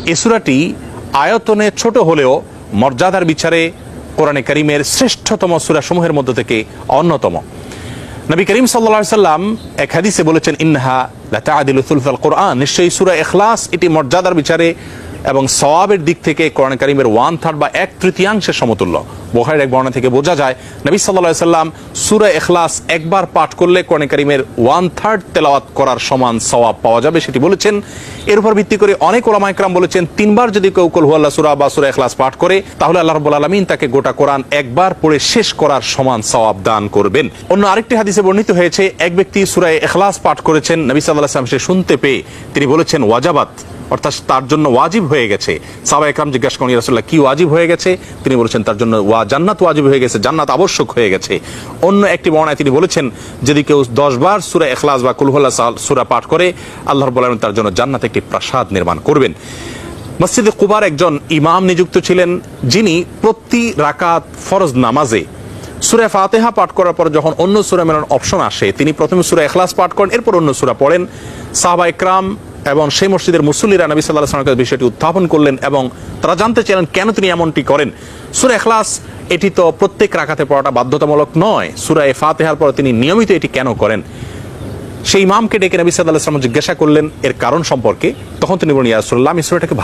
এই সূরাটি আয়তনে ছোট হলেও মর্যাদার বিচারে কোরআনে কারীমের শ্রেষ্ঠতম সূরা সমূহের মধ্য থেকে অন্যতম। নবী করিম সাল্লাল্লাহু আলাইহি সাল্লাম এক হাদিসে বলেছেন, ইন্নাহা লাতা'দিলু সুলুসাল কোরআন, নিশ্চয়ই সূরা ইখলাস এটি মর্যাদার বিচারে এবং সওয়াবের দিক থেকে কোরআন কারীমের 1/3 বা 1/3 সমতুল্য। বুখারীর এক বর্ণনা থেকে বোঝা যায় নবী সাল্লাল্লাহু আলাইহি সাল্লাম সূরা ইখলাস একবার পাঠ করলে কোরআন কারীমের 1/3 তেলাওয়াত করার সমান সওয়াব পাওয়া যাবে, সেটি বলেছেন। এর উপর ভিত্তি করে অনেক উলামায়ে কেরাম বলেছেন, 3 বার যদি কেউ কুল হুয়াল্লাহ সূরা বা সূরা ইখলাস পাঠ করে তাহলে আল্লাহ রাব্বুল আলামিন তাকে গোটা কোরআন একবার পড়ে শেষ করার সমান সওয়াব দান করবেন। অন্য আরেকটি হাদিসে বর্ণিত হয়েছে, এক ব্যক্তি সূরা ইখলাস পাঠ করেছেন, নবী সাল্লাল্লাহু আলাইহি ওয়াসাল্লাম সে শুনতে পেয়ে তিনি বলেছেন ওয়াজাবাত, অর্থাৎ তার জন্য ওয়াজিব হয়ে গেছে। সাহাবায়ে কেরাম জিজ্ঞাসা করেন, ইয়া রাসূলুল্লাহ কি ওয়াজিব হয়ে গেছে? তিনি বলেছেন তার জন্য জান্নাত ওয়াজিব হয়ে গেছে, জান্নাত আবশ্যক হয়ে গেছে। অন্য একটি বর্ণনায় তিনি বলেছেন, যদি কেউ 10 বার সূরা ইখলাস বা কুল হুয়াল্লাহ সূরা পাঠ করে আল্লাহ রাব্বুল আলামিন তার জন্য জান্নাতে একটি প্রাসাদ নির্মাণ করবেন। মসজিদে কুবার একজন ইমাম নিযুক্ত ছিলেন, যিনি প্রতি রাকাত ফরজ নামাজে সূরা ফাতিহা পাঠ করার পর যখন অন্য সূরা মেলানোর অপশন আসে তিনি প্রথমে সূরা ইখলাস পাঠ করেন, এরপর অন্য সূরা পড়েন। সাহাবায়ে কেরাম এবং সেই মসজিদের মুসল্লিরা নবী সাল্লাল্লাহু আলাইহি ওয়াসাল্লামের বিষয়টি উত্থাপন করলেন এবং তারা জানতে চাইলেন কেন তিনি এমনটি করেন। সূরা ইখলাস এটি তো প্রত্যেক রাকাতে পড়াটা বাধ্যতামূলক নয়, সূরা ফাতিহার পর তিনি নিয়মিত এটি কেন করেন? সেই ইমামকে ডেকে নবী সাল্লাল্লাহু আলাইহি ওয়াসাল্লাম জিজ্ঞাসা করলেন এর কারণ সম্পর্কে। তখন তিনি বললেন, ইয়া রাসূলুল্লাহ, আমি সূরাটাকে